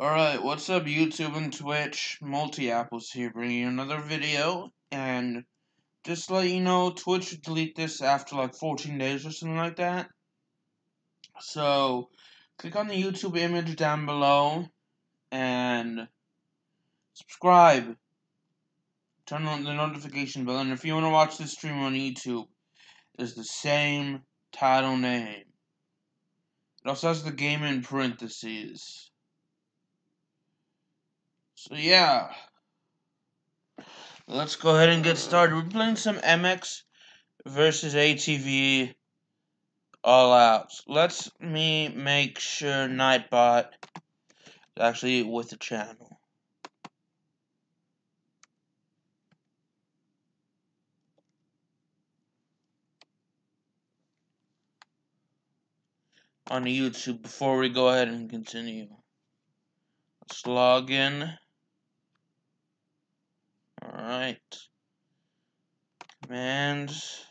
Alright, what's up YouTube and Twitch? Multi-Apples here bringing you another video, and just to let you know, Twitch would delete this after like 14 days or something like that. So, click on the YouTube image down below, and subscribe. Turn on the notification bell, and if you want to watch this stream on YouTube, it's the same title name. It also has the game in parentheses. So yeah. Let's go ahead and get started. We're playing some MX versus ATV All Out. Let me make sure Nightbot is actually with the channel. On YouTube before we go ahead and continue. Let's log in. Alright. Commands.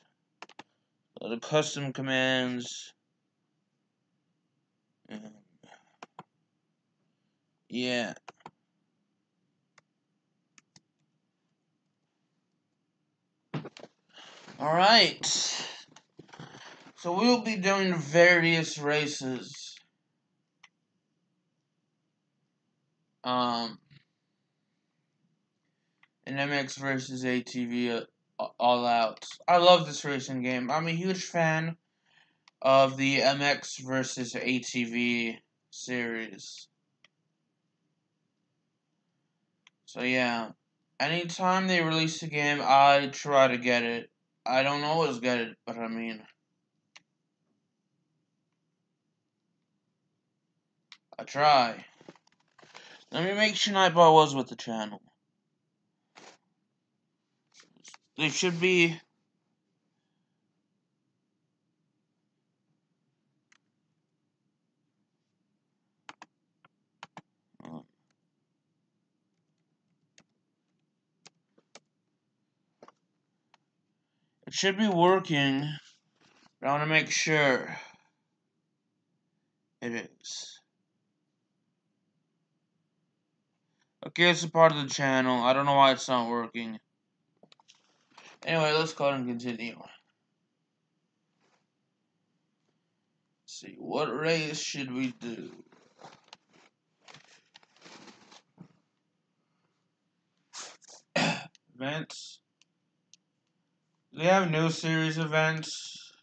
Go to custom commands. Yeah. Alright. So we'll be doing various races. In MX versus ATV All Out. I love this racing game. I'm a huge fan of the MX versus ATV series. So yeah, anytime they release a game, I try to get it. I don't always get it, but I mean, I try. Let me make sure Nightbot was with the channel. They should be. It should be working. But I want to make sure it is. Okay, it's a part of the channel. I don't know why it's not working. Anyway, let's go ahead and continue. Let's see, what race should we do? Events. They have new series events.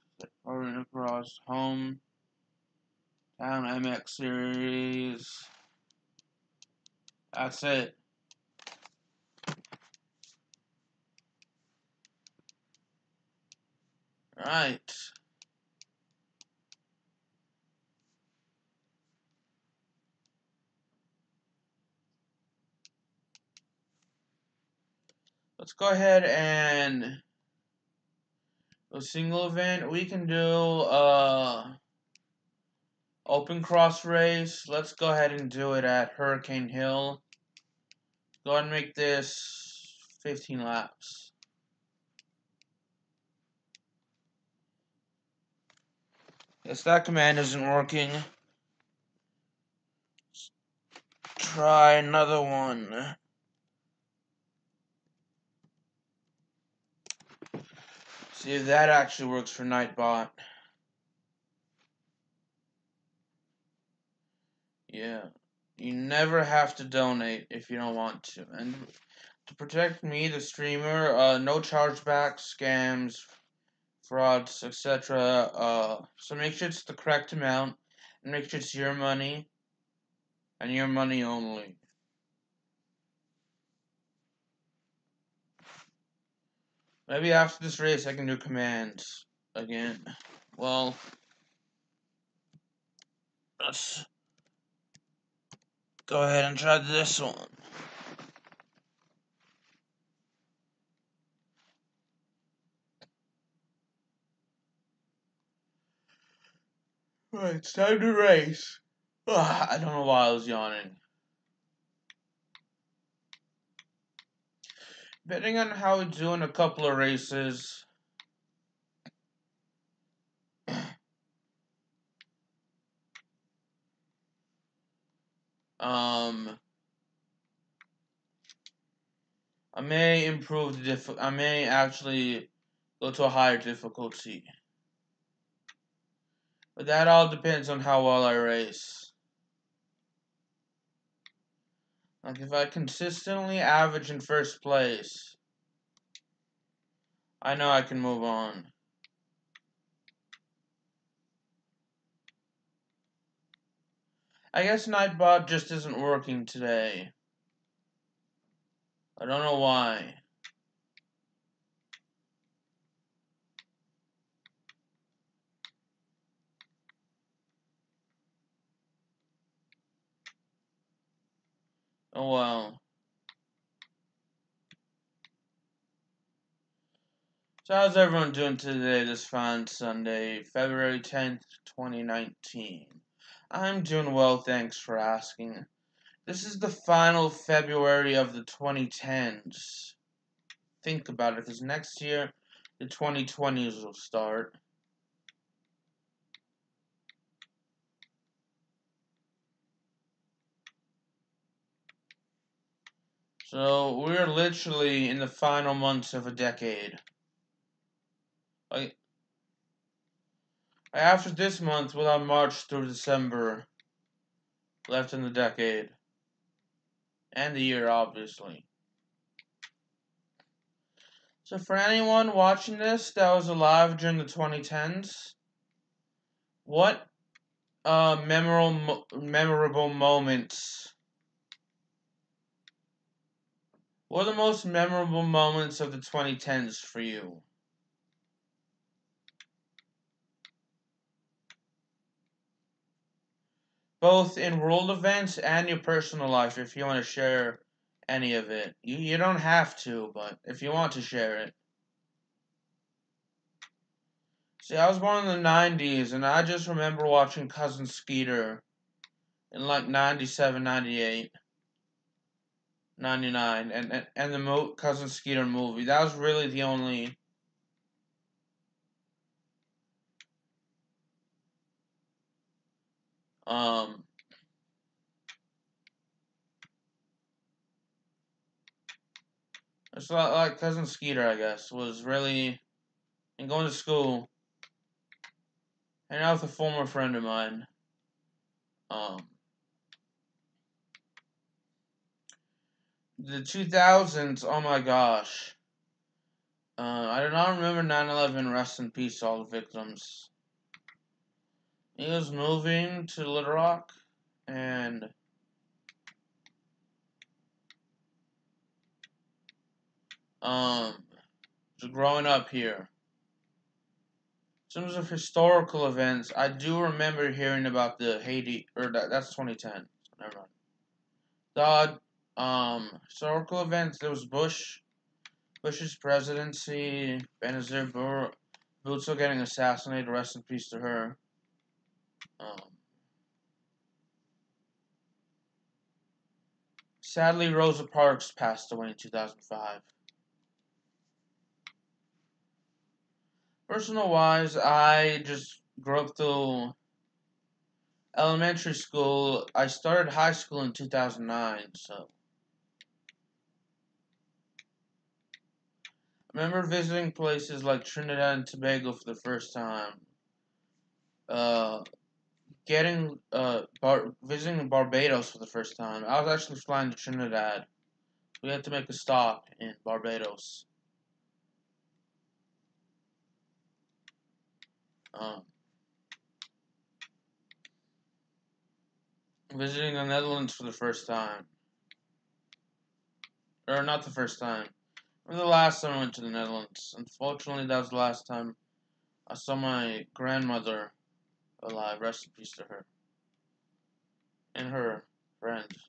Or across home. Town MX series. That's it. Right. Let's go ahead and a single event. We can do open cross race. Let's go ahead and do it at Hurricane Hill. Go ahead and make this 15 laps. Guess that command isn't working. Let's try another one. See if that actually works for Nightbot. Yeah. You never have to donate if you don't want to. And to protect me, the streamer, no chargebacks, scams, frauds, etc. So make sure it's the correct amount, and make sure it's your money, and your money only. Maybe after this race I can do commands again. Well, let's go ahead and try this one. Alright, it's time to race. Ugh, I don't know why I was yawning. Depending on how we do in a couple of races, I may improve the I may actually go to a higher difficulty. But that all depends on how well I race. Like, if I consistently average in first place, I know I can move on. I guess Nightbot just isn't working today. I don't know why. Oh well. So how's everyone doing today, this fine Sunday, February 10th, 2019? I'm doing well, thanks for asking. This is the final February of the 2010s. Think about it, because next year, the 2020s will start. So, we're literally in the final months of a decade. Like, after this month, we'll have March through December left in the decade. And the year, obviously. So for anyone watching this that was alive during the 2010s, what memorable moments? What are the most memorable moments of the 2010s for you? Both in world events and your personal life, if you want to share any of it. You don't have to, but if you want to share it. See, I was born in the 90s, and I just remember watching Cousin Skeeter in like 97, 98. 99 and the Cousin Skeeter movie. That was really the only it's like Cousin Skeeter, I guess, was really, and going to school, hanging out with a former friend of mine. The 2000s, oh my gosh. I do not remember 9/11, rest in peace to all the victims. He was moving to Little Rock, and just growing up here. In terms of historical events, I do remember hearing about the Haiti, or that's 2010. So never mind. Historical events. There was Bush's presidency, Benazir Bhutto getting assassinated. Rest in peace to her. Sadly, Rosa Parks passed away in 2005. Personal wise, I just grew up through elementary school. I started high school in 2009, so I remember visiting places like Trinidad and Tobago for the first time. Visiting Barbados for the first time. I was actually flying to Trinidad. We had to make a stop in Barbados. Visiting the Netherlands for the first time. Or not the first time. Or the last time I went to the Netherlands. Unfortunately, that was the last time I saw my grandmother alive. Rest in peace to her. And her friends.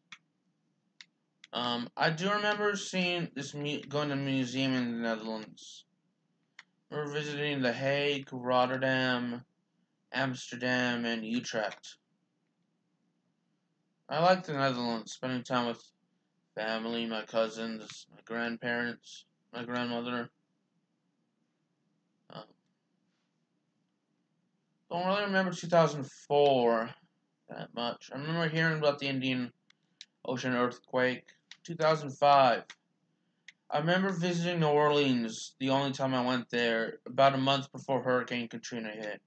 I do remember seeing going to a museum in the Netherlands. We're visiting The Hague, Rotterdam, Amsterdam, and Utrecht. I like the Netherlands, spending time with family, my cousins, my grandparents, my grandmother. Don't really remember 2004 that much. I remember hearing about the Indian ocean earthquake. 2005. I remember visiting New Orleans the only time I went there, about a month before Hurricane Katrina hit.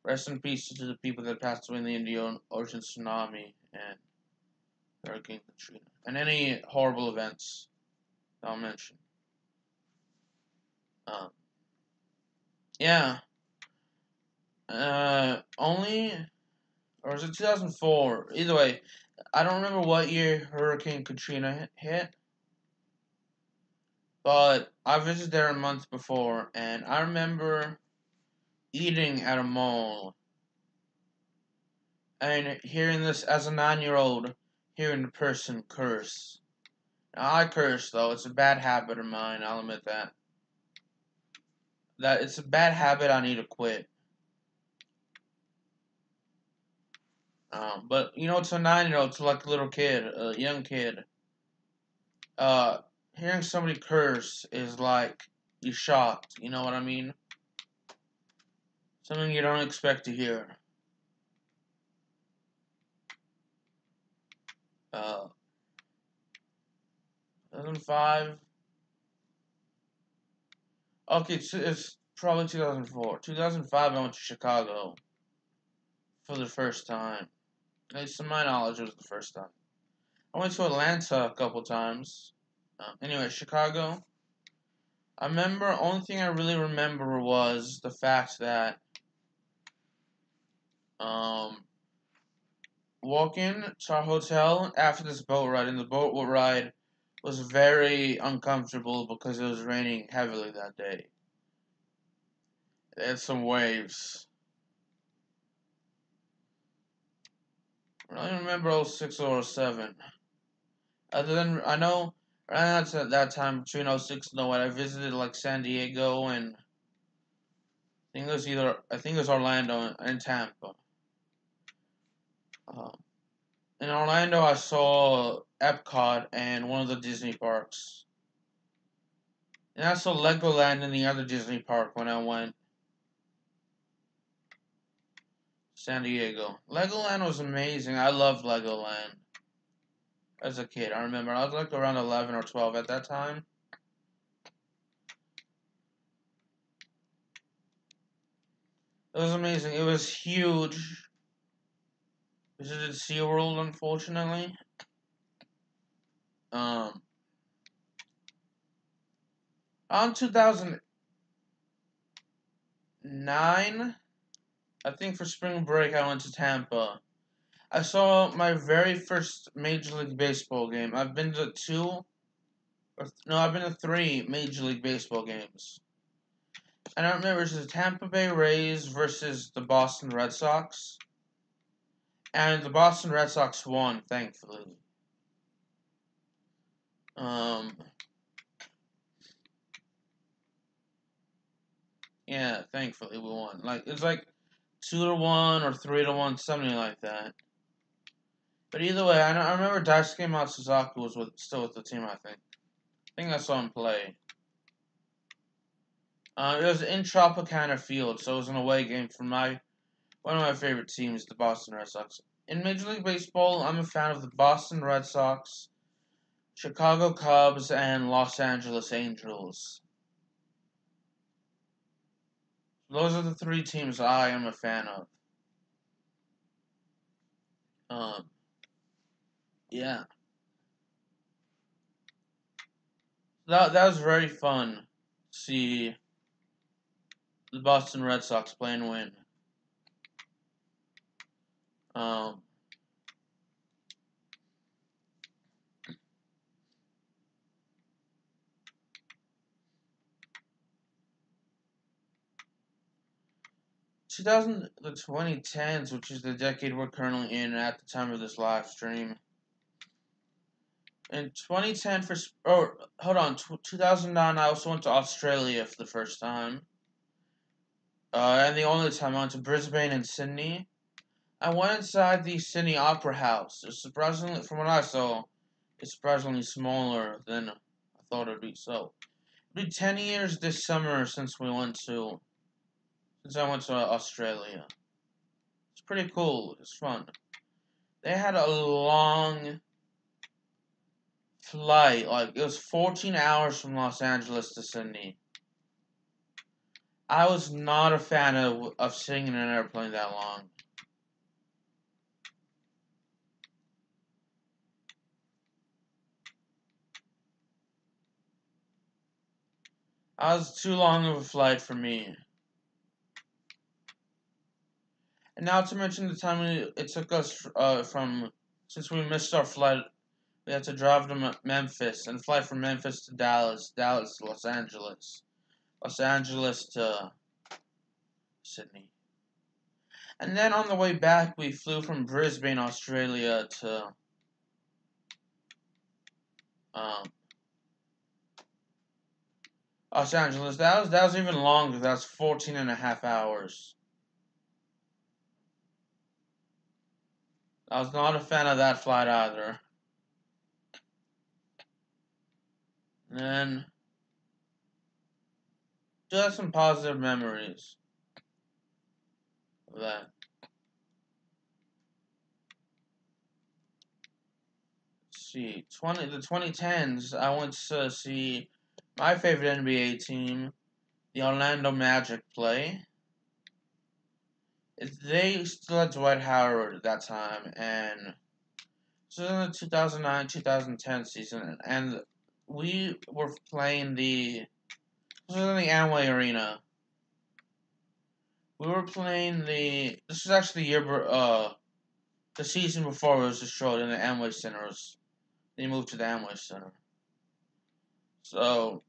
Rest in peace to the people that passed away in the Indian Ocean tsunami and Hurricane Katrina. And any horrible events that I'll mention. Yeah. Only, or was it 2004? Either way, I don't remember what year Hurricane Katrina hit, but I visited there a month before, and I remember eating at a mall and hearing this as a 9-year-old, hearing the person curse. Now, I curse, though. It's a bad habit of mine, I'll admit that. That it's a bad habit I need to quit. But, you know, it's a 9-year-old, it's like a little kid, a young kid. Hearing somebody curse is like, you're shocked, you know what I mean? Something you don't expect to hear. 2005. Okay, it's probably 2004. 2005, I went to Chicago for the first time. At least to my knowledge, it was the first time. I went to Atlanta a couple times. Anyway, Chicago. I remember, only thing I really remember was the fact that, walking to our hotel after this boat ride, and the boat ride was very uncomfortable because it was raining heavily that day. It had some waves. I don't remember 06 or 07. Other than, I know, around that time, between 06 and 08, I visited, like, San Diego, and I think it was Orlando and Tampa. In Orlando, I saw Epcot and one of the Disney parks. And I saw Legoland in the other Disney park when I went to San Diego. Legoland was amazing. I loved Legoland as a kid. I remember I was like around 11 or 12 at that time. It was amazing. It was huge. Visited SeaWorld, unfortunately. On 2009, I think for spring break, I went to Tampa. I saw my very first Major League Baseball game. I've been to I've been to 3 Major League Baseball games. And I remember it was the Tampa Bay Rays versus the Boston Red Sox. And the Boston Red Sox won, thankfully. Yeah, thankfully we won. Like, it's like 2-1 or 3-1, something like that. But either way, I remember Daisuke Matsuzaki was still with the team, I think. I think I saw him play. It was in Tropicana Field, so it was an away game for one of my favorite teams, the Boston Red Sox. In Major League Baseball, I'm a fan of the Boston Red Sox, Chicago Cubs, and Los Angeles Angels. Those are the 3 teams I am a fan of. Yeah. That was very fun to see the Boston Red Sox play and win. the 2010s, which is the decade we're currently in at the time of this live stream. In 2010 2009, I also went to Australia for the first time. And the only time I went to Brisbane and Sydney. I went inside the Sydney Opera House. It's surprisingly, from what I saw, it's surprisingly smaller than I thought it would be. So, it'll be 10 years this summer since I went to Australia. It's pretty cool. It's fun. They had a long flight. Like, it was 14 hours from Los Angeles to Sydney. I was not a fan of sitting in an airplane that long. That was too long of a flight for me. And not to mention the time it took us since we missed our flight, we had to drive to Memphis and fly from Memphis to Dallas, Dallas to Los Angeles, Los Angeles to Sydney. And then on the way back, we flew from Brisbane, Australia to Los Angeles. That was even longer. That was 14 and a half hours. I was not a fan of that flight either. And then, just some positive memories of that. Let's see, the 2010s, I went to see my favorite NBA team, the Orlando Magic, play. They still had Dwight Howard at that time, and this was in the 2009-2010 season, and we were playing this was in the Amway Arena. We were playing this was actually the season before it was destroyed in the Amway Center. They moved to the Amway Center. So,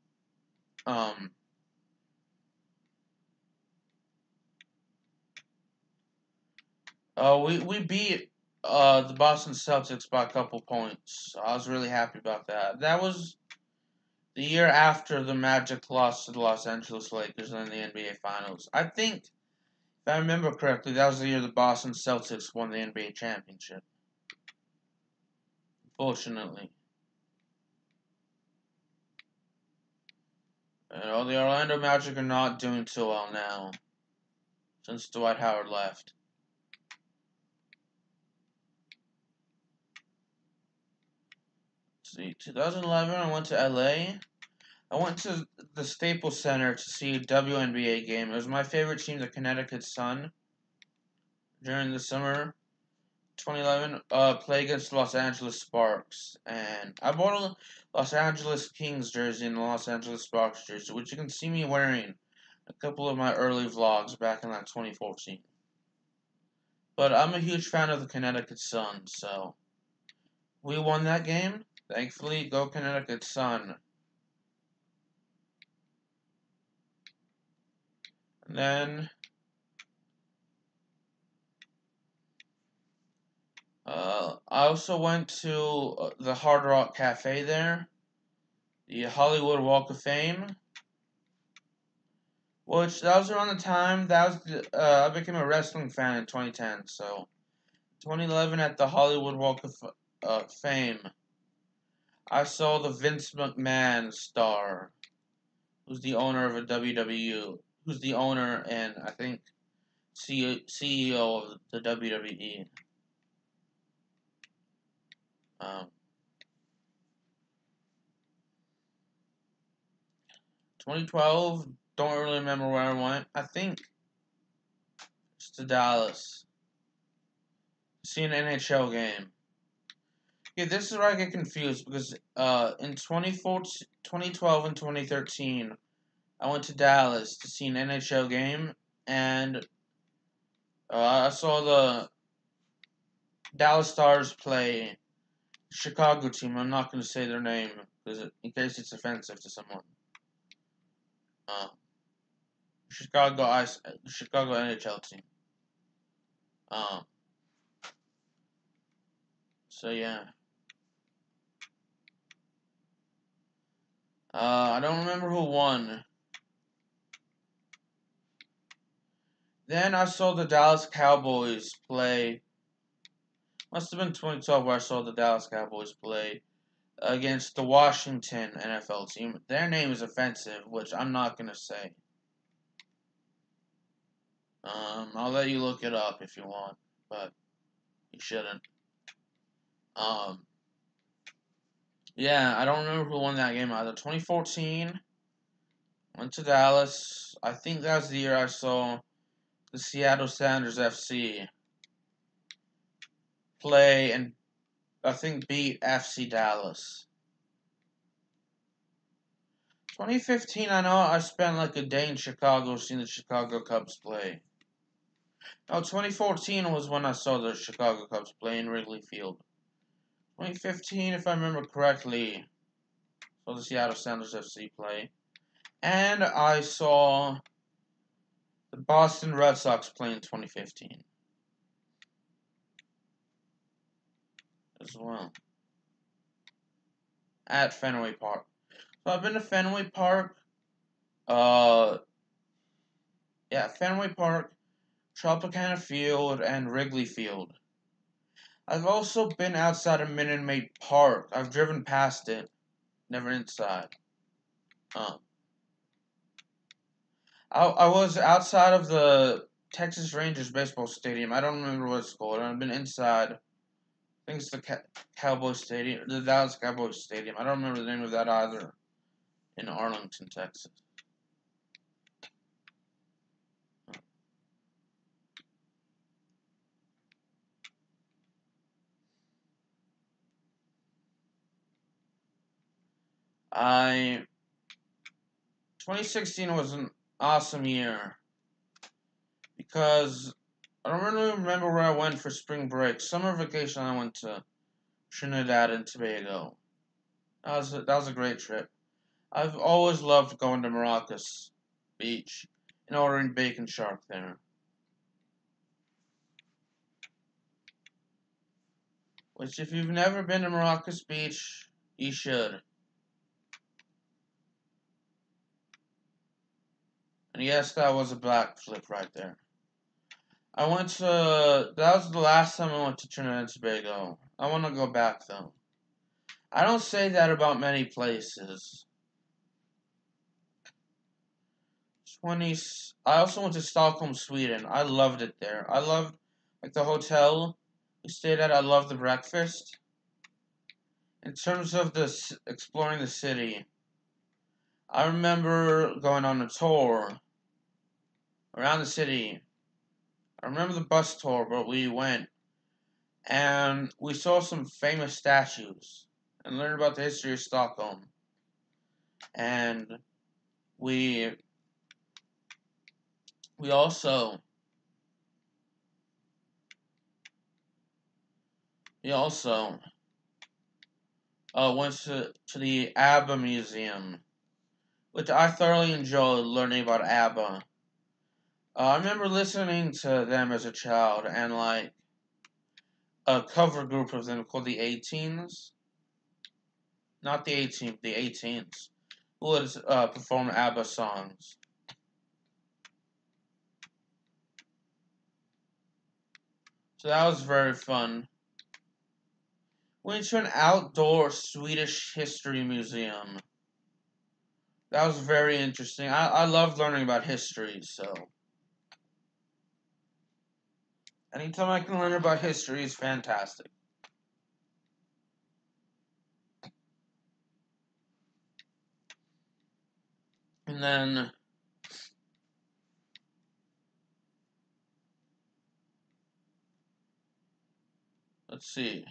we beat the Boston Celtics by a couple points. So I was really happy about that. That was the year after the Magic lost to the Los Angeles Lakers in the NBA Finals. I think, if I remember correctly, that was the year the Boston Celtics won the NBA championship. Fortunately. The Orlando Magic are not doing too well now, since Dwight Howard left. Let's see, 2011, I went to LA. I went to the Staples Center to see a WNBA game. It was my favorite team, the Connecticut Sun, during the summer. 2011, play against Los Angeles Sparks, and I bought a Los Angeles Kings jersey and the Los Angeles Sparks jersey, which you can see me wearing a couple of my early vlogs back in like 2014. But I'm a huge fan of the Connecticut Sun, so we won that game. Thankfully, go Connecticut Sun. And then I also went to the Hard Rock Cafe there, the Hollywood Walk of Fame, which that was around the time that was I became a wrestling fan in 2010. So 2011 at the Hollywood Walk of Fame, I saw the Vince McMahon star, who's the owner of a WWE, who's the owner and I think CEO of the WWE. 2012, don't really remember where I went. I think it's to Dallas. See an NHL game. Yeah, this is where I get confused because in 2012 and 2013, I went to Dallas to see an NHL game, and I saw the Dallas Stars play Chicago team. I'm not going to say their name because in case it's offensive to someone. Chicago NHL team. So yeah. I don't remember who won. Then I saw the Dallas Cowboys play. Must have been 2012 where I saw the Dallas Cowboys play against the Washington NFL team. Their name is offensive, which I'm not going to say. I'll let you look it up if you want, but you shouldn't. Yeah, I don't remember who won that game either. 2014, went to Dallas. I think that was the year I saw the Seattle Sounders FC play and I think beat FC Dallas. 2015, I know I spent like a day in Chicago seeing the Chicago Cubs play. No, 2014 was when I saw the Chicago Cubs play in Wrigley Field. 2015, if I remember correctly, saw the Seattle Sounders FC play. And I saw the Boston Red Sox play in 2015 as well at Fenway Park. So I've been to Fenway Park, uh, Fenway Park, Tropicana Field, and Wrigley Field. I've also been outside of Minute Maid Park. I've driven past it, never inside. I was outside of the Texas Rangers baseball stadium. I don't remember what it's called. I've been inside. I think it's the Cowboy Stadium, the Dallas Cowboys Stadium. I don't remember the name of that either. In Arlington, Texas. I 2016 was an awesome year because I don't really remember where I went for spring break. Summer vacation, I went to Trinidad and Tobago. That was a great trip. I've always loved going to Maracas Beach and ordering bacon shark there. Which, if you've never been to Maracas Beach, you should. And yes, that was a black flip right there. That was the last time I went to Trinidad and Tobago. I want to go back, though. I don't say that about many places. I also went to Stockholm, Sweden. I loved it there. I loved, like, the hotel we stayed at. I loved the breakfast. In terms of exploring the city, I remember going on a tour around the city. I remember the bus tour, but we went and we saw some famous statues and learned about the history of Stockholm. And we also went to the ABBA Museum, which I thoroughly enjoyed learning about ABBA. I remember listening to them as a child and like a cover group of them called the 18s. Not the 18th, the 18s. Who would perform ABBA songs. So that was very fun. Went to an outdoor Swedish history museum. That was very interesting. I love learning about history, so. Anytime I can learn about history is fantastic. And then, let's see.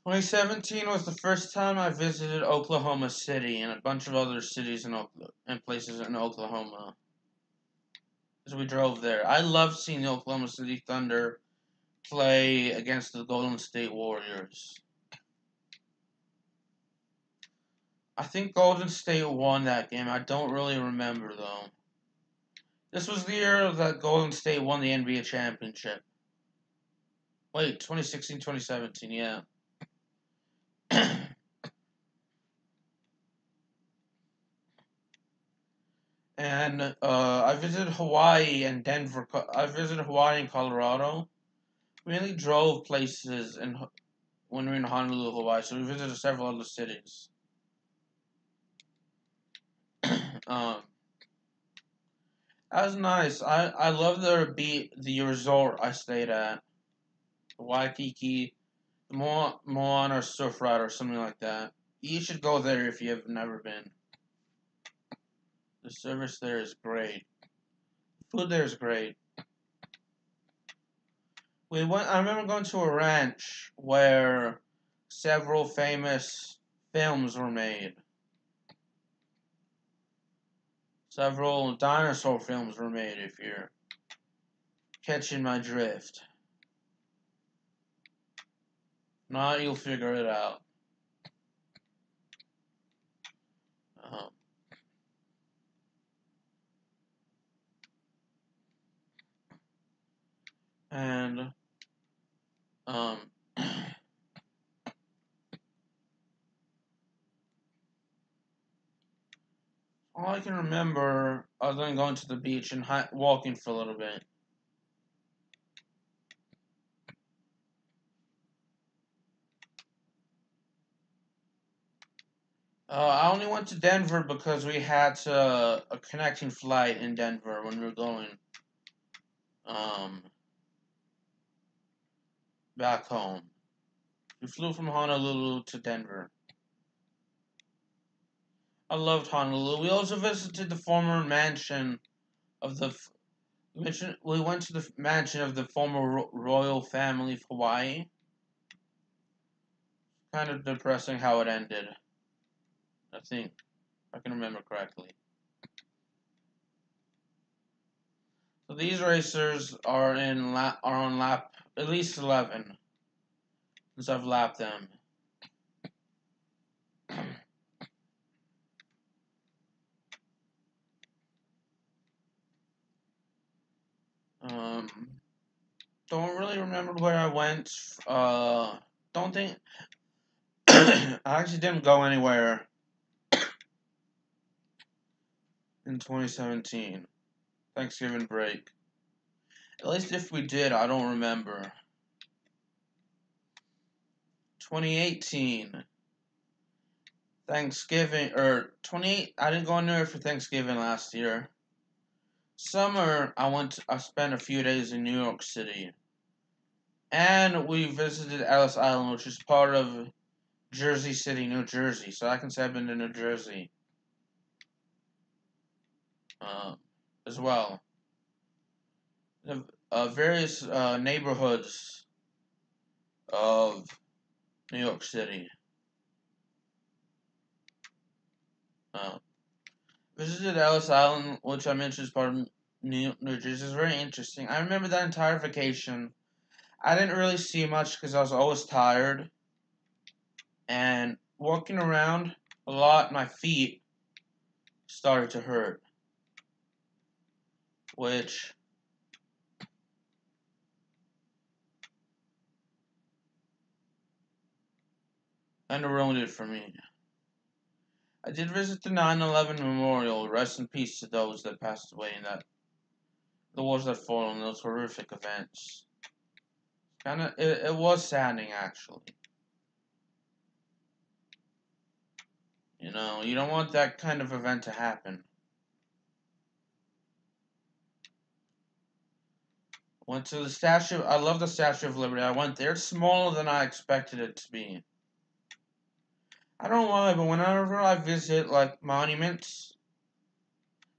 2017 was the first time I visited Oklahoma City and a bunch of other cities and places in Oklahoma. As we drove there. I loved seeing the Oklahoma City Thunder play against the Golden State Warriors. I think Golden State won that game. I don't really remember, though. This was the year that Golden State won the NBA championship. Wait, 2016, 2017, yeah. And I visited Hawaii and Denver. I visited Hawaii and Colorado. We mainly drove places when we were in Honolulu, Hawaii, so we visited several other cities. That was nice. I love the resort I stayed at. Waikiki Moana Surf Ride or something like that. You should go there if you have never been. The service there is great. Food there is great. I remember going to a ranch where several famous films were made. Several dinosaur films were made, if you're catching my drift. If not, you'll figure it out. Um, and, um, all I can remember, other than going to the beach and walking for a little bit, I only went to Denver because we had a connecting flight in Denver when we were going back home. We flew from Honolulu to Denver. I loved Honolulu. We also visited the former mansion of the. We went to the mansion of the former royal family of Hawaii. Kind of depressing how it ended. I think, if I can remember correctly. So these racers are on lap at least 11 since I've lapped them. Don't really remember where I went. Don't think I actually didn't go anywhere in 2017. Thanksgiving break. At least if we did, I don't remember. 2018. Thanksgiving, or 28, I didn't go anywhere for Thanksgiving last year. Summer, I spent a few days in New York City. And we visited Ellis Island, which is part of Jersey City, New Jersey. So I can say I've been to New Jersey. As well. Various neighborhoods of New York City. Visited Ellis Island, which I mentioned is part of New Jersey. It's very interesting. I remember that entire vacation. I didn't really see much because I was always tired. And walking around a lot, my feet started to hurt. Which kind of ruined it for me. I did visit the 9/11 memorial. Rest in peace to those that passed away in the wars that followed in those horrific events. It was saddening, actually. You know, you don't want that kind of event to happen. Went to the statue. I love the Statue of Liberty. I went there. It's smaller than I expected it to be. I don't know why, but whenever I visit, like, monuments,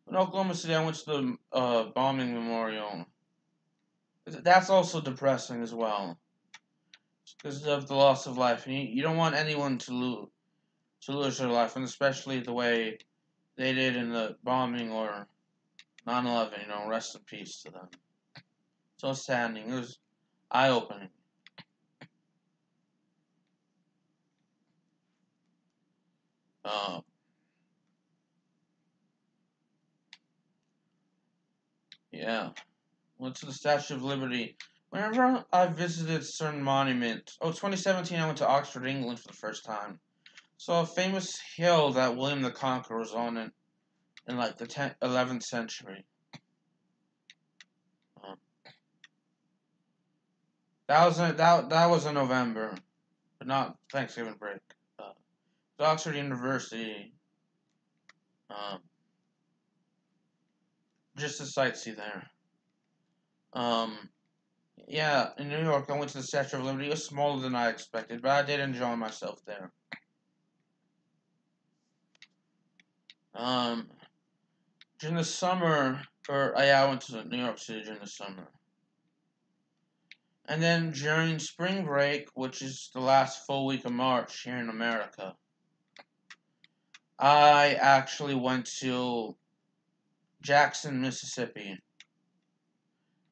in Oklahoma City, I went to the bombing memorial. That's also depressing as well. Because of the loss of life. And you don't want anyone to lose their life, and especially the way they did in the bombing or 9/11, you know, rest in peace to them. So saddening. It was eye-opening. Yeah. Went to the Statue of Liberty. Whenever I visited certain monuments, 2017 I went to Oxford, England for the first time. Saw a famous hill that William the Conqueror was on in like the 11th century. That was in November, but not Thanksgiving break. Oxford University. Just to sightsee there. Yeah, in New York, I went to the Statue of Liberty. It was smaller than I expected, but I did enjoy myself there. Um, During the summer, I went to New York City during the summer. And then during spring break, which is the last full week of March here in America, I actually went to Jackson, Mississippi.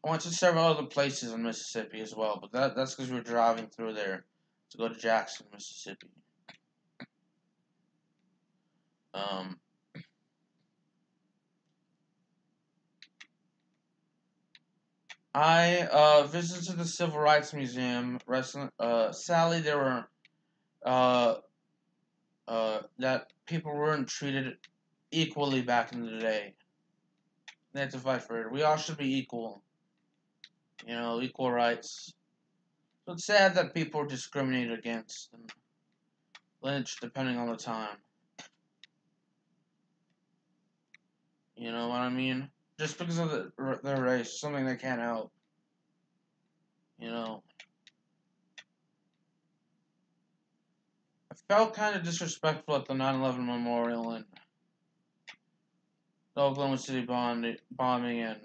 I went to several other places in Mississippi as well, but that's because we were driving through there to go to Jackson, Mississippi. Um, I visited the Civil Rights Museum. Sadly, there were uh, that people weren't treated equally back in the day. They had to fight for it. We all should be equal. You know, equal rights. So it's sad that people are discriminated against and lynched depending on the time. You know what I mean? Just because of their race, something they can't help. You know, I felt kind of disrespectful at the 9/11 memorial and the Oklahoma City bombing, and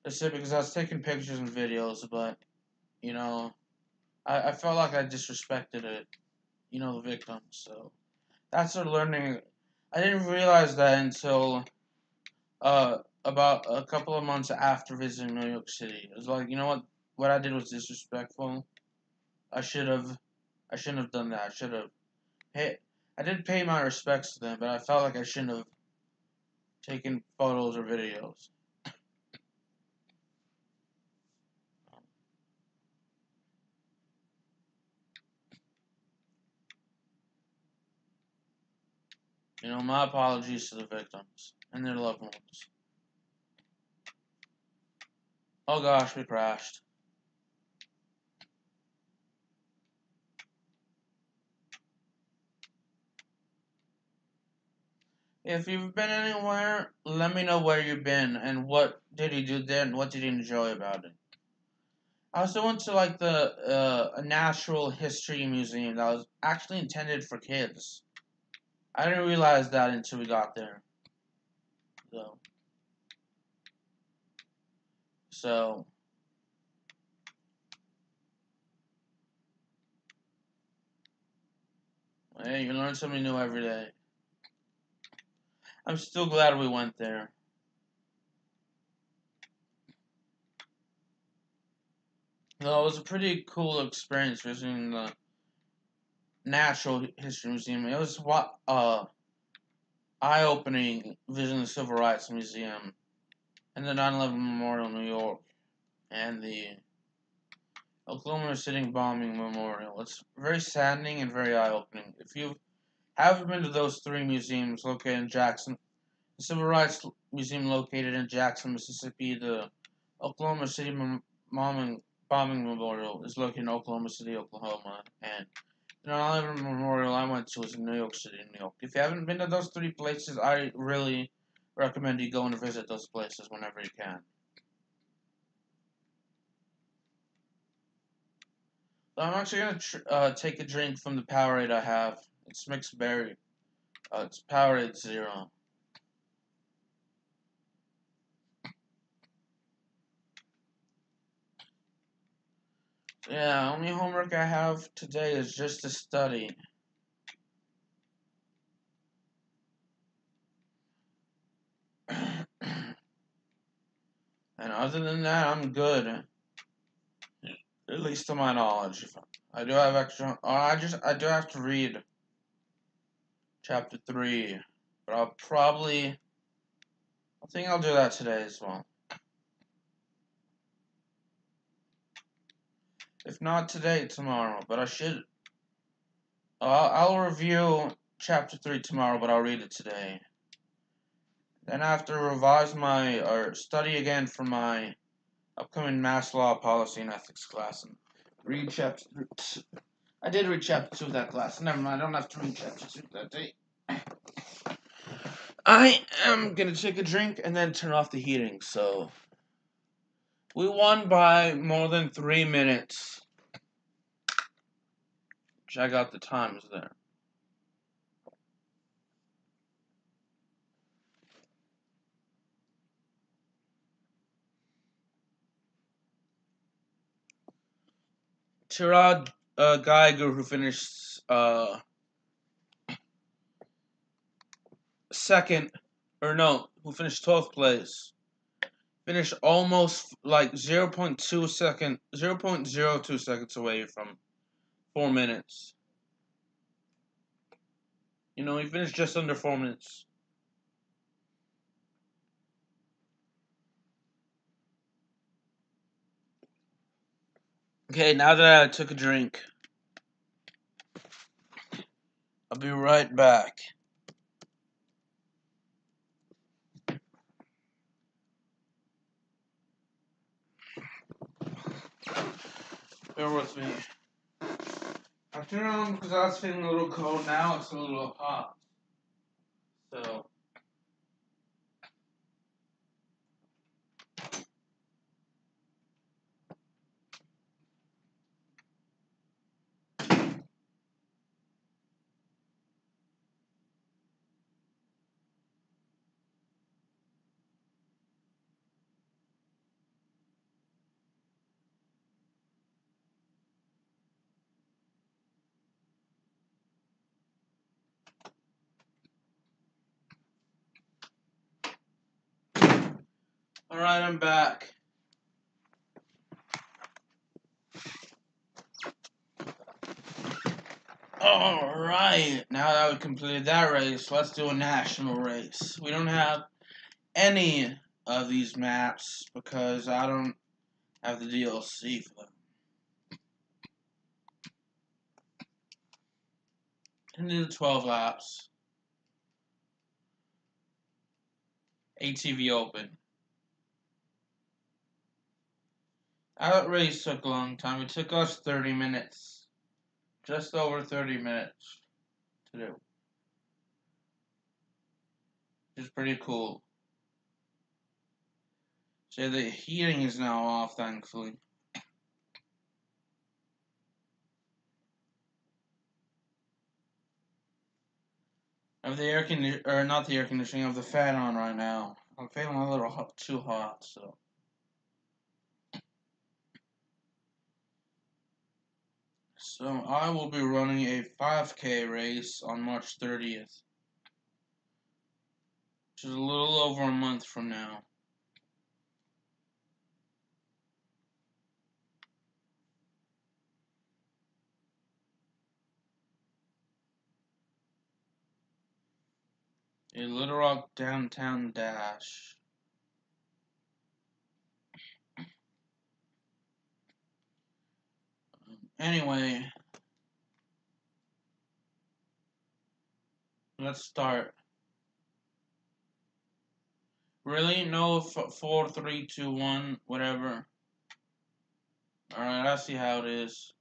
it's because I was taking pictures and videos, but you know, I felt like I disrespected it. You know, the victims. So that's a learning. I didn't realize that until about a couple of months after visiting New York City. It was like, you know what I did was disrespectful. I shouldn't have done that. I did pay my respects to them, but I felt like I shouldn't have taken photos or videos. You know, my apologies to the victims and their loved ones. Oh gosh, we crashed. If you've been anywhere, let me know where you've been and what did you do there and what did you enjoy about it. I also went to like a natural history museum that was actually intended for kids. I didn't realize that until we got there. So, so hey, you learn something new every day. I'm still glad we went there. No, it was a pretty cool experience visiting the Natural History Museum. It was eye-opening visiting the Civil Rights Museum and the 9/11 Memorial in New York and the Oklahoma City bombing memorial. It's very saddening and very eye-opening. If you haven't been to those three museums located in Jackson, the Civil Rights Museum located in Jackson, Mississippi, the Oklahoma City bombing memorial is located in Oklahoma City, Oklahoma, and the 9/11 memorial I went to was in New York City, New York. If you haven't been to those three places, I really recommend you go and visit those places whenever you can. So I'm actually gonna take a drink from the Powerade I have. It's mixed berry. It's Powerade Zero. Yeah, only homework I have today is just to study. And other than that, I'm good. At least to my knowledge. I do have extra. I do have to read chapter 3, but I think I'll do that today as well. If not today, tomorrow. But I should. I'll review chapter 3 tomorrow, but I'll read it today. Then I have to revise or study again for my upcoming mass law, policy, and ethics class, and read chapter. I did read chapter 2 of that class. Never mind, I don't have to read chapter 2 that day. I am gonna take a drink and then turn off the heating, so We won by more than 3 minutes. Check out the times there. Tirad Geiger, who finished second, or no, who finished 12th place, finished almost like 0.02 seconds away from 4 minutes. You know, he finished just under 4 minutes. Okay, now that I took a drink, I'll be right back. Bear with me. I turned it on because I was feeling a little cold. Now it's a little hot. So. Alright, I'm back. Alright, now that we completed that race, let's do a national race. We don't have any of these maps because I don't have the DLC for them. And do 12 laps. ATV Open. That race took a long time. It took us 30 minutes. Just over 30 minutes to do. Which is pretty cool. So the heating is now off, thankfully. I have the air conditioning, or not the air conditioning, I have the fan on right now. I'm feeling a little too hot, so. So I will be running a 5K race on March 30th. Which is a little over a month from now. A Little Rock Downtown Dash. Anyway, let's start. Really? No 4, 3, 2, 1, whatever. Alright, I see how it is.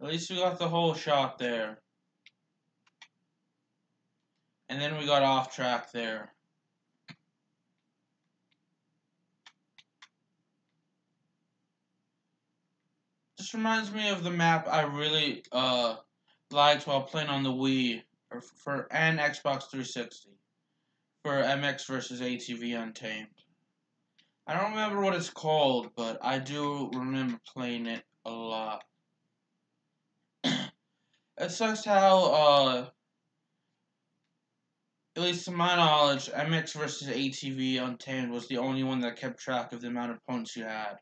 At least we got the whole shot there. And then we got off track there. This reminds me of the map I really liked while playing on the Wii and Xbox 360 for MX vs ATV Untamed. I don't remember what it's called, but I do remember playing it a lot. It sucks how, at least to my knowledge, MX vs ATV Untamed was the only one that kept track of the amount of points you had.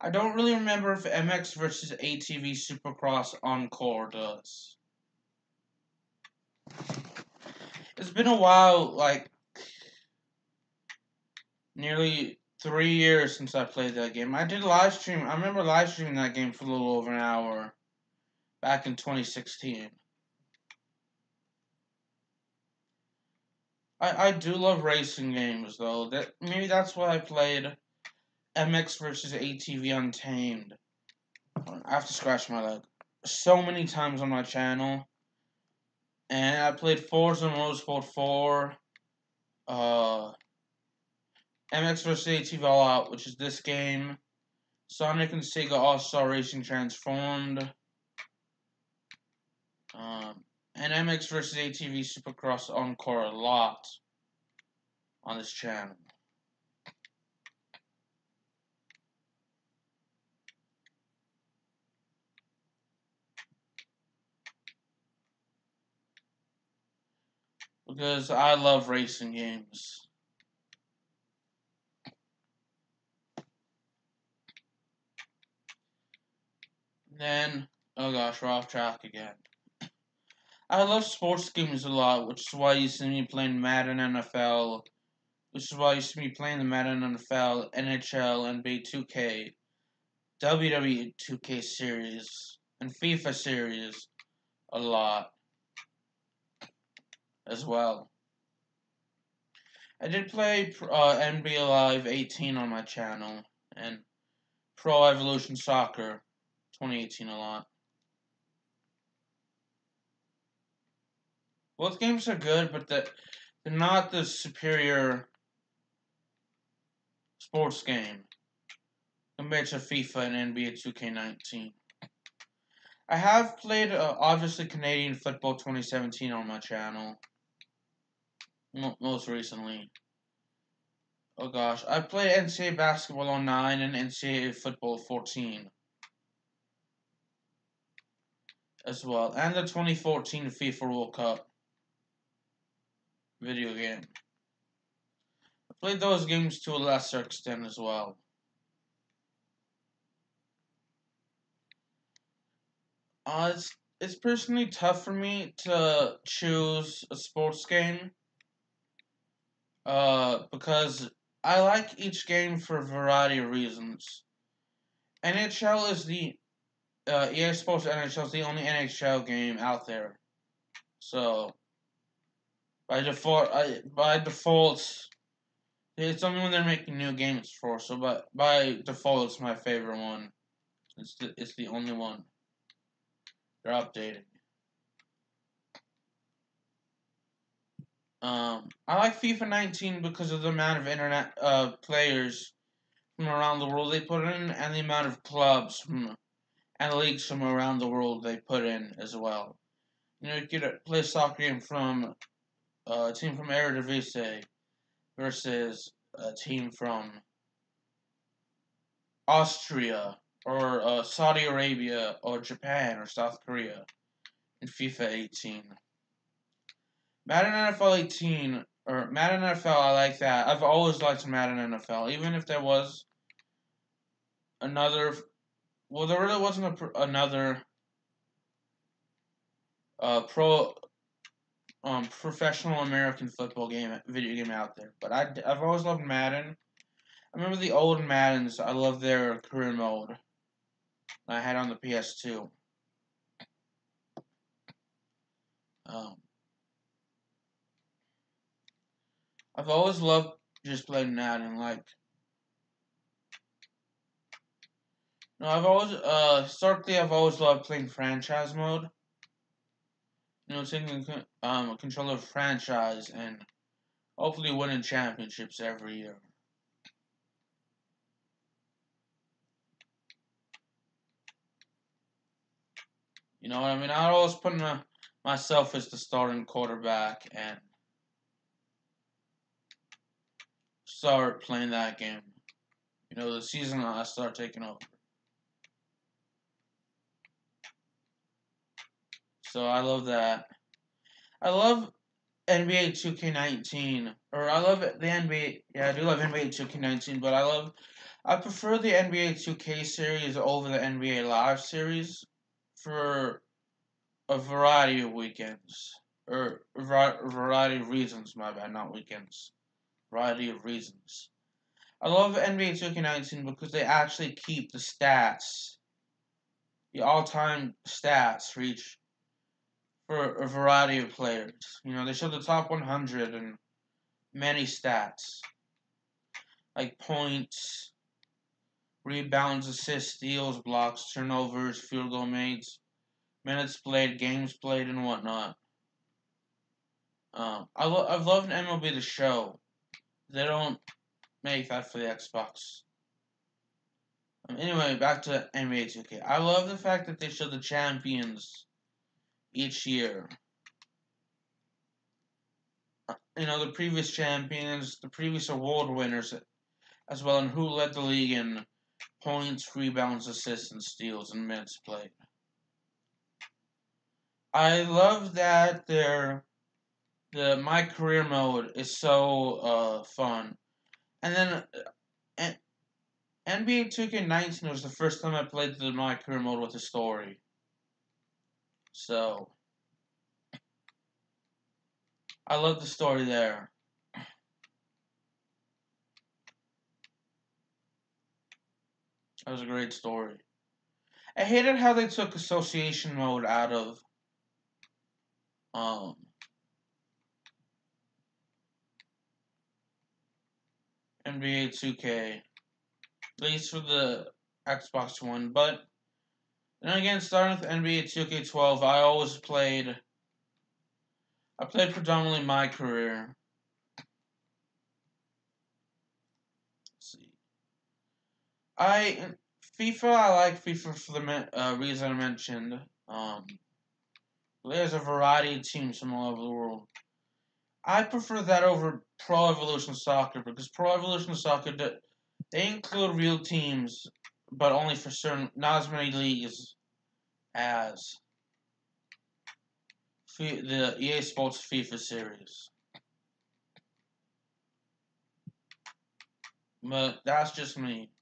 I don't really remember if MX vs ATV Supercross Encore does. It's been a while, like, nearly 3 years since I played that game. I did live stream. I remember live streaming that game for a little over an hour back in 2016. I do love racing games, though. Maybe that's why I played MX vs ATV Untamed. I have to scratch my leg so many times on my channel. And I played Forza Motorsport 4, MX vs. ATV All Out, which is this game. Sonic and Sega All-Star Racing Transformed. And MX vs. ATV Supercross Encore a lot on this channel. Because I love racing games. Then, oh gosh, we're off track again. I love sports games a lot, which is why you see me playing Madden NFL, which is why you see me playing the Madden NFL, NHL, NBA 2K, WWE 2K series, and FIFA series a lot as well. I did play NBA Live 18 on my channel, and Pro Evolution Soccer 2018 a lot. Both games are good, but they're not the superior sports game compared to FIFA and NBA 2K19. I have played, obviously, Canadian Football 2017 on my channel. Most recently. Oh gosh, I played NCAA Basketball 09 and NCAA Football 14 as well, and the 2014 FIFA World Cup video game. I played those games to a lesser extent as well. It's personally tough for me to choose a sports game, because I like each game for a variety of reasons. NHL is the EA Sports NHL is the only NHL game out there, so by default, it's only when they're making new games for. So, by default, it's my favorite one. It's the only one they're updating. I like FIFA 19 because of the amount of internet players from around the world they put in, and the amount of clubs and leagues from around the world they put in as well. You know, you could play a soccer game from a team from Eredivisie versus a team from Austria or Saudi Arabia or Japan or South Korea in FIFA 18. Madden NFL 18 or Madden NFL, I like that. I've always liked Madden NFL, even if there was another. Well, there really wasn't another professional American football video game out there. But I've always loved Madden. I remember the old Maddens. I loved their career mode I had on the PS2. I've always loved just playing Madden. Historically, I've always loved playing franchise mode. You know, taking control of franchise and hopefully winning championships every year. You know what I mean? I always put myself as the starting quarterback and start playing that game. You know, the season I start taking over. So I love that. I love NBA 2K19, or I love the NBA. Yeah, I do love NBA 2K19, but I prefer the NBA 2K series over the NBA Live series for a variety of weekends, or a variety of reasons. My bad, not weekends. Variety of reasons. I love NBA 2K19 because they actually keep the stats, the all-time stats for a variety of players. You know, they show the top 100 and many stats, like points, rebounds, assists, steals, blocks, turnovers, field goal made, minutes played, games played, and whatnot. I've loved MLB The Show. They don't make that for the Xbox. Anyway, back to NBA 2K. I love the fact that they show the champions each year. You know, the previous champions, the previous award winners, as well, and who led the league in points, rebounds, assists, and steals, and minutes played. I love that the My Career mode is so fun. And then NBA 2K19 was the first time I played the My Career mode with a story. So I love the story there. That was a great story. I hated how they took association mode out of NBA 2K, at least for the Xbox One. But then again, starting with NBA 2K12, I played predominantly My Career. Let's see. I like FIFA for the reason I mentioned. There's a variety of teams from all over the world. I prefer that over Pro Evolution Soccer because Pro Evolution Soccer, they include real teams, but only for not as many leagues as the EA Sports FIFA series. But that's just me.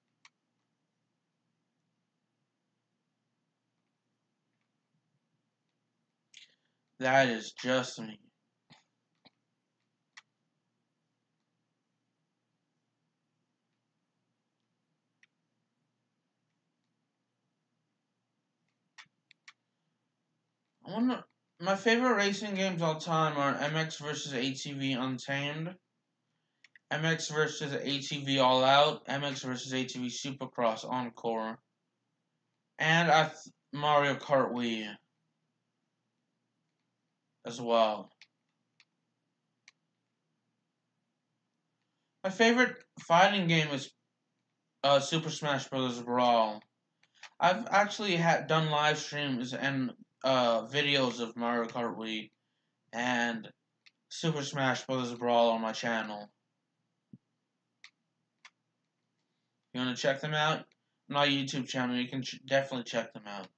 That is just me. My favorite racing games all time are MX vs. ATV Untamed, MX vs. ATV All Out, MX vs. ATV Supercross Encore, and Mario Kart Wii as well. My favorite fighting game is Super Smash Bros. Brawl. I've actually done live streams and videos of Mario Kart Wii and Super Smash Bros. Brawl on my channel. You want to check them out? On my YouTube channel, you can definitely check them out.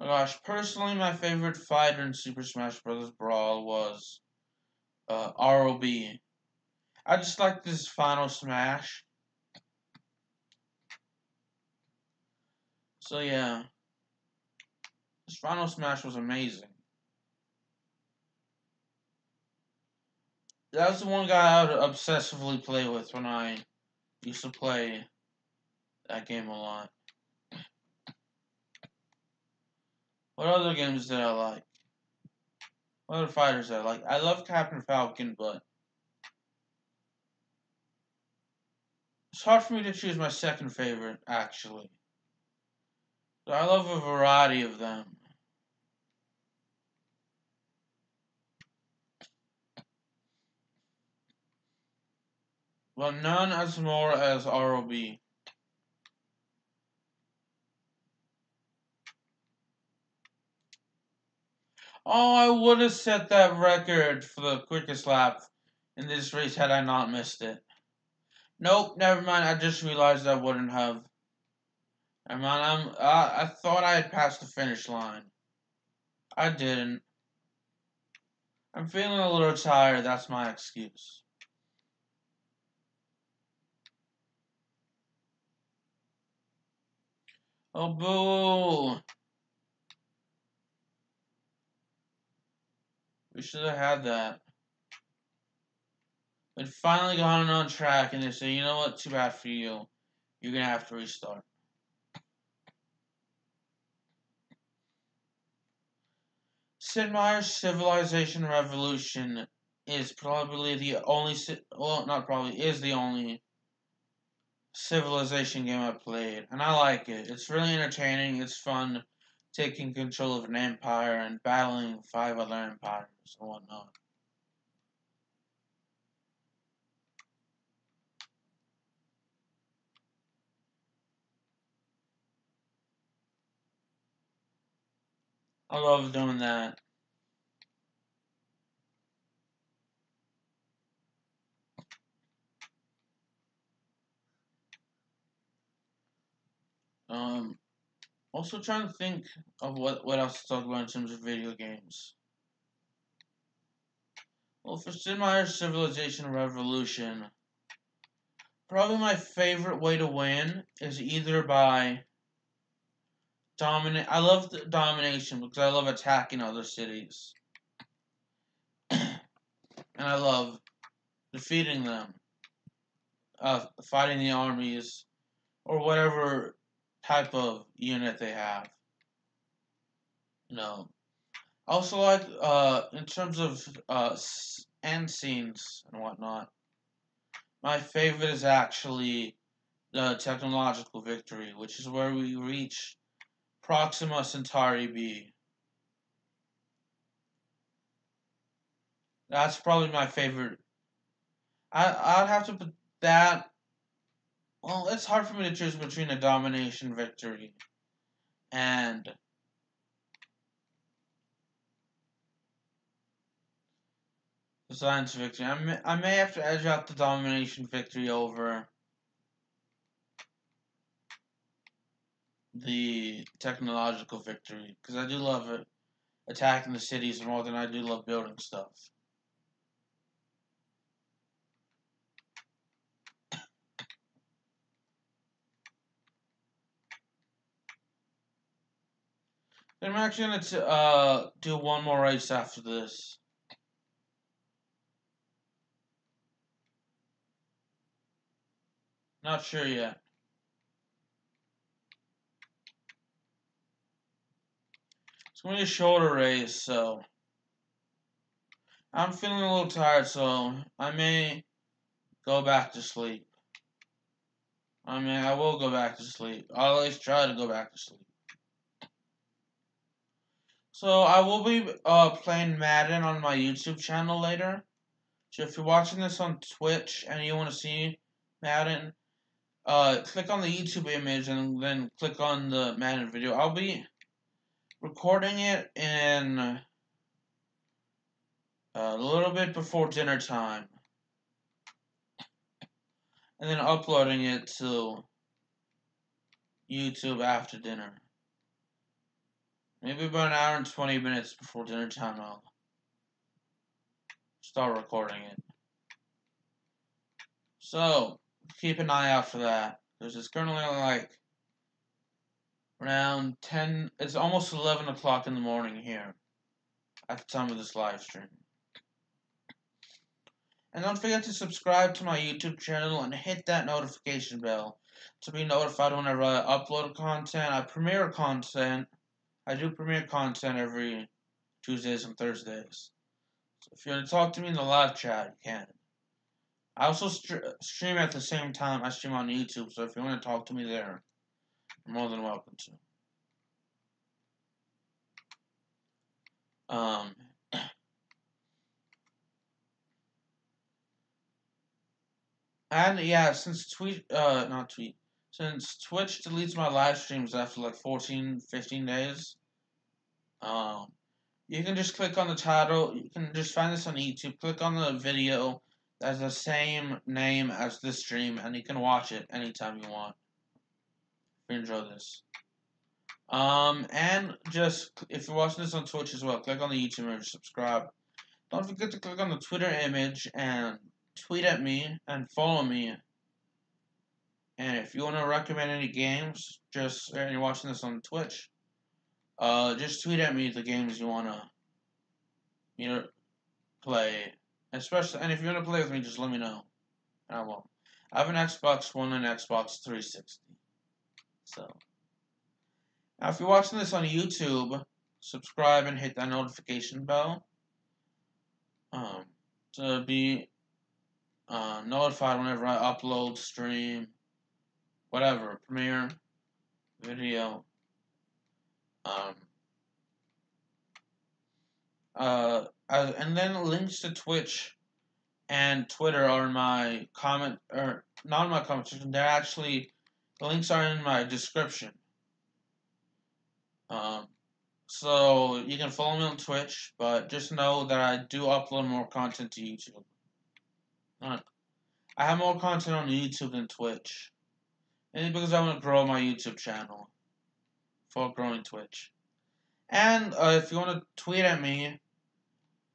Oh gosh, personally, my favorite fighter in Super Smash Bros. Brawl was ROB. I just like this final smash. So yeah, this final smash was amazing. That was the one guy I would obsessively play with when I used to play that game a lot. What other games did I like? What other fighters did I like? I love Captain Falcon, but it's hard for me to choose my second favorite, actually. So I love a variety of them. But none as more as ROB. Oh, I would have set that record for the quickest lap in this race had I not missed it. Nope, never mind. I just realized I wouldn't have. Never mind. I thought I had passed the finish line. I didn't. I'm feeling a little tired. That's my excuse. Oh, boo. We should have had that. We'd finally gotten on track, and they say, you know what? Too bad for you. You're going to have to restart. Sid Meier's Civilization Revolution is probably the only, well, not probably, is the only Civilization game I played. And I like it. It's really entertaining. It's fun taking control of an empire and battling 5 other empires and whatnot. I love doing that. Also trying to think of what else to talk about in terms of video games. Well, for Sid Meier's Civilization Revolution, probably my favorite way to win is either by dominate. I love the domination because I love attacking other cities, and I love defeating them, fighting the armies or whatever type of unit they have. You know. I also like in terms of end scenes and whatnot. My favorite is actually the technological victory, which is where we reach Proxima Centauri B. That's probably my favorite. I'd have to put that. Well, it's hard for me to choose between a domination victory and the science victory. I may have to edge out the domination victory over the technological victory because I do love it. Attacking the cities more than I do love building stuff. Then I'm actually gonna do one more race after this. Not sure yet. It's gonna be a shorter race, so I'm feeling a little tired, so I may go back to sleep. I will go back to sleep. I'll at least try to go back to sleep. So I will be playing Madden on my YouTube channel later. So if you're watching this on Twitch and you want to see Madden, click on the YouTube image and then click on the Madden video. I'll be recording it in a little bit before dinner time. And then uploading it to YouTube after dinner. Maybe about an hour and 20 minutes before dinner time I'll start recording it. So, keep an eye out for that. Because it's currently like around 10, it's almost 11 o'clock in the morning here at the time of this live stream. And don't forget to subscribe to my YouTube channel and hit that notification bell to be notified whenever I upload content. I premiere content. I do premiere content every Tuesdays and Thursdays. So if you want to talk to me in the live chat, you can. I also stream at the same time. I stream on YouTube, so if you want to talk to me there, you're more than welcome to. And yeah, since Twitch deletes my live streams after like 14, 15 days, you can just click on the title. You can just find this on YouTube. Click on the video that has the same name as this stream, and you can watch it anytime you want. If you enjoy this. And just, if you're watching this on Twitch as well, click on the YouTube image, subscribe. Don't forget to click on the Twitter image and tweet at me and follow me. And if you want to recommend any games, and you're watching this on Twitch, just tweet at me the games you want to, play. Especially, and if you want to play with me, just let me know. And I will. I have an Xbox One and Xbox 360. So, now if you're watching this on YouTube, subscribe and hit that notification bell. To be notified whenever I upload, stream, whatever, premiere, video. And then links to Twitch and Twitter are in my comment, or not in my comment section. They're actually, the links are in my description. Um, so you can follow me on Twitch, but just know that I do upload more content to YouTube. I have more content on YouTube than Twitch. Mainly because I want to grow my YouTube channel for growing Twitch. And if you want to tweet at me,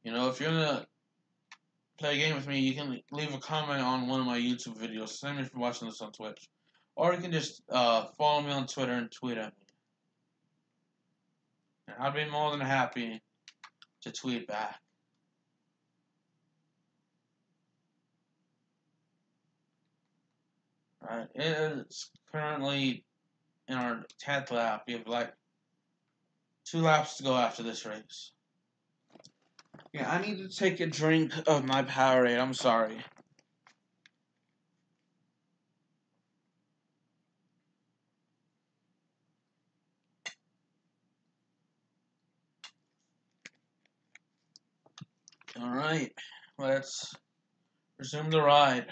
if you're gonna play a game with me, you can leave a comment on one of my YouTube videos. Same if you're watching this on Twitch. Or you can just follow me on Twitter and tweet at me. And I'd be more than happy to tweet back. Alright, it is currently in our 10th lap. We have like 2 laps to go after this race. Yeah, I need to take a drink of my Powerade. I'm sorry. Alright, let's resume the ride.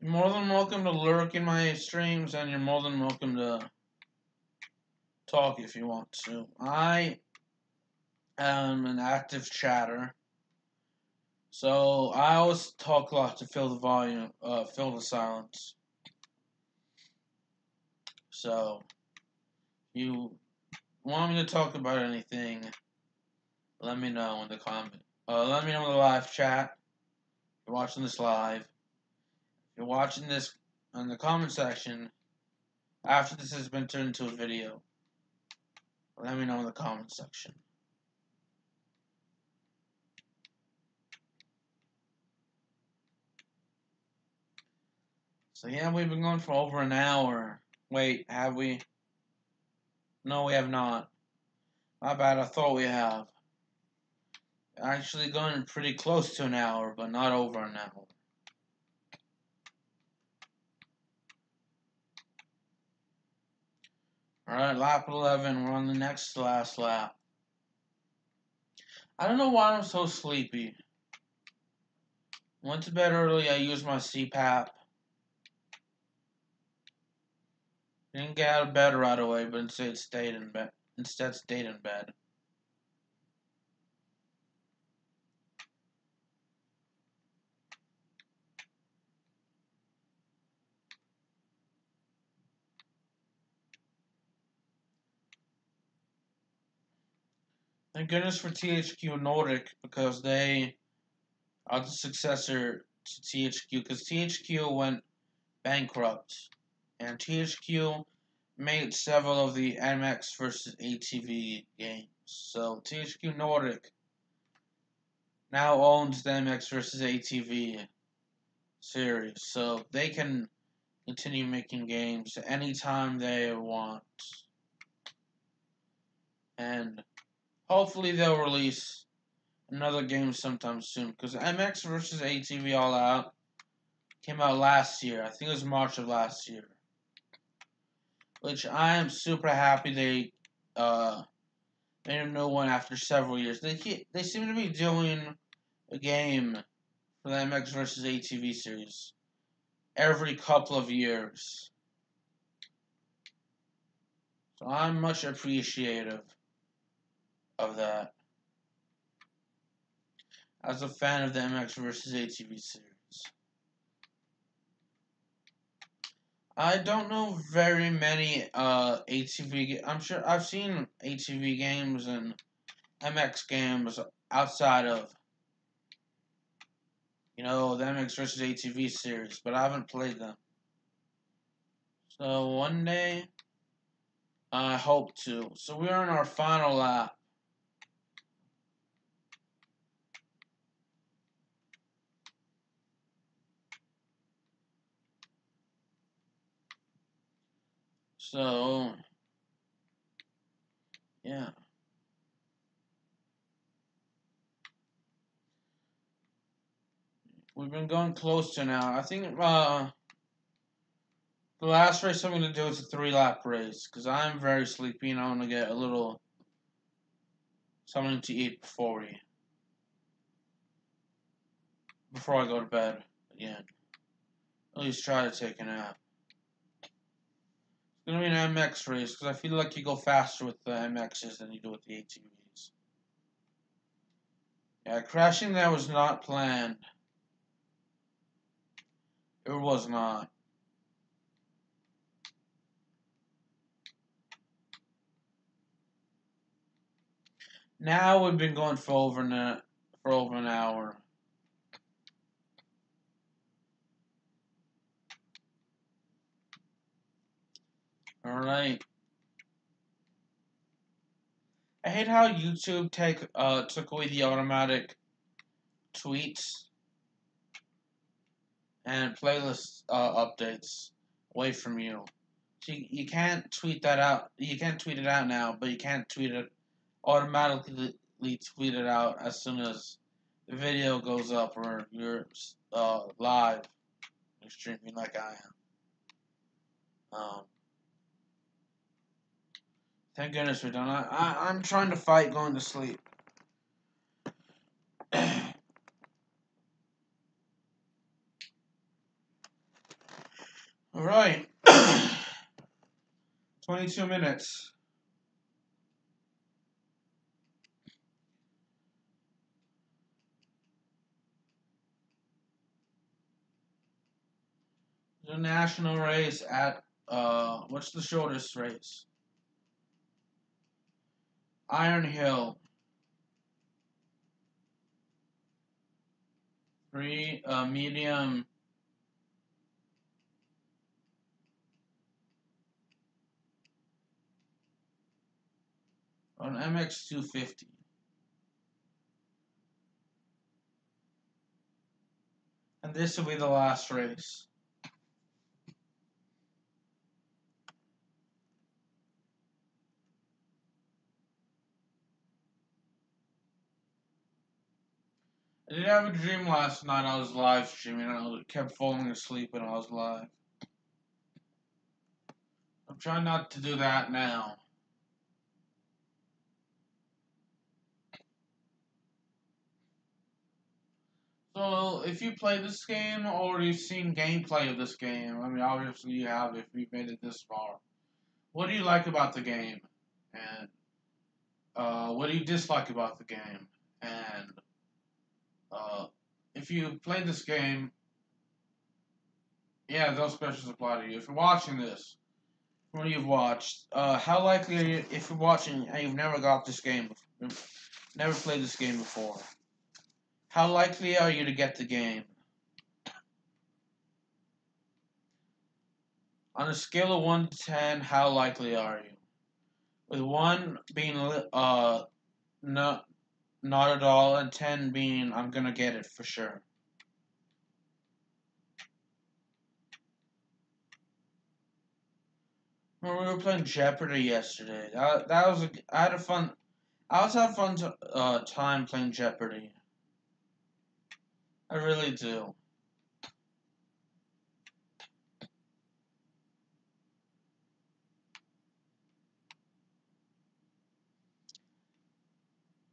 You're more than welcome to lurk in my streams, and you're more than welcome to talk if you want to. I am an active chatter, so I always talk a lot to fill the volume, fill the silence. So, if you want me to talk about anything, let me know in the comment. Let me know in the live chat. If you're watching this live. If you're watching this in the comment section after this has been turned into a video, let me know in the comment section. So yeah, we've been going for over an hour. Wait, have we? No, we have not. My bad, I thought we have. Actually going pretty close to an hour, but not over an hour. Alright, lap 11, we're on the next to last lap. I don't know why I'm so sleepy. Went to bed early, I used my CPAP. Didn't get out of bed right away, but instead stayed in bed. Thank goodness for THQ Nordic, because they are the successor to THQ, because THQ went bankrupt, and THQ made several of the MX versus ATV games. So THQ Nordic now owns the MX versus ATV series, so they can continue making games anytime they want. And hopefully they'll release another game sometime soon, because MX versus ATV All Out came out last year. I think it was March of last year. Which I am super happy they made a new one after several years. They seem to be doing a game for the MX versus ATV series every couple of years. So I'm much appreciative of that as a fan of the MX versus ATV series. I don't know very many ATV. I'm sure I've seen ATV games and MX games outside of the MX versus ATV series, but I haven't played them. So one day, I hope to. So we're in our final lap. So, yeah. We've been going close to now. I think, The last race I'm going to do is a 3-lap race, because I'm very sleepy and I want to get a little something to eat before I go to bed again. At least try to take a nap. It's going to be an MX race, because I feel like you go faster with the MXs than you do with the ATVs. Yeah, crashing there was not planned. It was not. Now we've been going for over an hour. Alright. I hate how YouTube took away the automatic tweets and playlist updates away from you. So you can't tweet that out. You can't tweet it out now, but you can't tweet it automatically. Tweet it out as soon as the video goes up or you're live. You're streaming like I am. Thank goodness we're done. I'm trying to fight going to sleep. Alright. 22 minutes. The national race at, what's the shortest race? Iron Hill. 3, medium. On MX 250. And this will be the last race. I did have a dream last night. I was live streaming and I kept falling asleep when I was live. I'm trying not to do that now. So, if you play this game or you've seen gameplay of this game, I mean, obviously you have if you've made it this far. What do you like about the game? And, what do you dislike about the game? And, if you play this game, yeah, those questions apply to you. If you're watching this, what you've watched, how likely are you, if you're watching and you've never got this game, never played this game before, how likely are you to get the game? On a scale of 1 to 10, how likely are you? With 1 being not at all, and 10 being I'm gonna get it for sure. Well, we were playing Jeopardy yesterday. I had a fun. I always have fun time playing Jeopardy. I really do.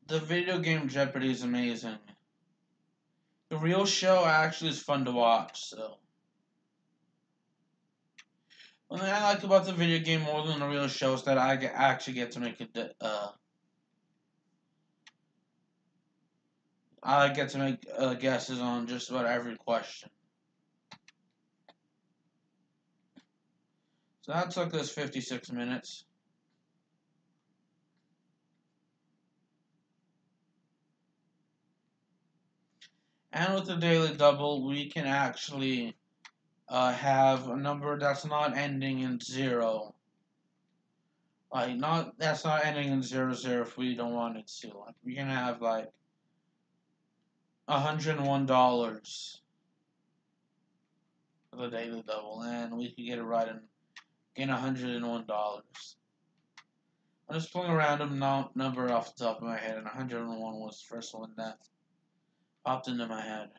The video game Jeopardy is amazing. The real show actually is fun to watch, so. One thing I like about the video game more than the real show is that I actually get to make I get to make guesses on just about every question. So that took us 56 minutes. And with the daily double, we can actually have a number that's not ending in 0. That's not ending in 00 if we don't want it to. Like, we can have like $101 for the daily double, and we could get it right and gain $101. I'm just pulling a random number off the top of my head, and 101 was the first one that popped into my head.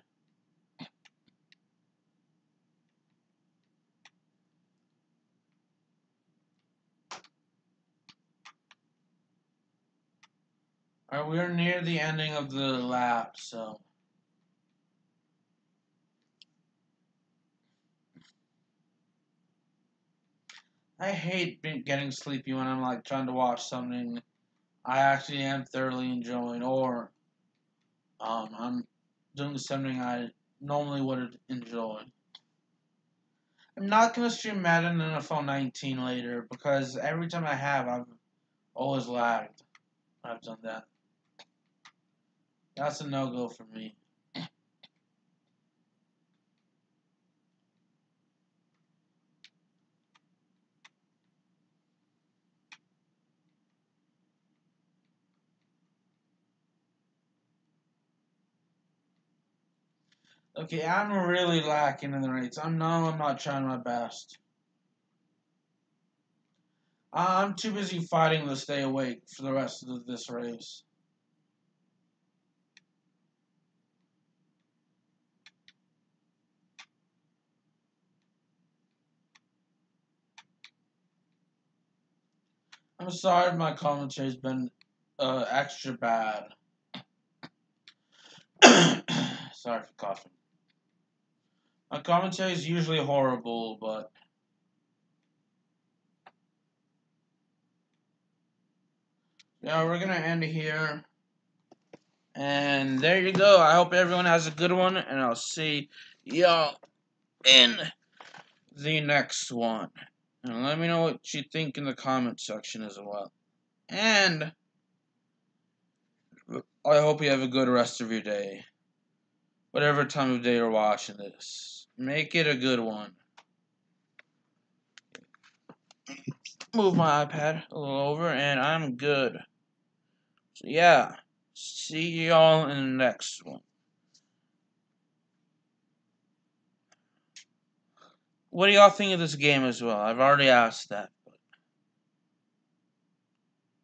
Alright, we're near the ending of the lap, so. I hate getting sleepy when I'm like trying to watch something I actually am thoroughly enjoying, or I'm doing something I normally would enjoy. I'm not gonna stream Madden NFL 19 later because every time I have, I've always lagged. I've done that. That's a no-go for me. Okay, I'm really lacking in the rates. I'm not trying my best. I'm too busy fighting to stay awake for the rest of this race. I'm sorry if my commentary's been extra bad. Sorry for coughing. My commentary is usually horrible, but yeah, we're gonna end here. And there you go. I hope everyone has a good one, and I'll see y'all in the next one. And let me know what you think in the comment section as well. And I hope you have a good rest of your day. Whatever time of day you're watching this. Make it a good one. Move my iPad a little over, and I'm good. So yeah, see y'all in the next one. What do y'all think of this game as well? I've already asked that.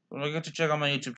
But don't forget to check out my YouTube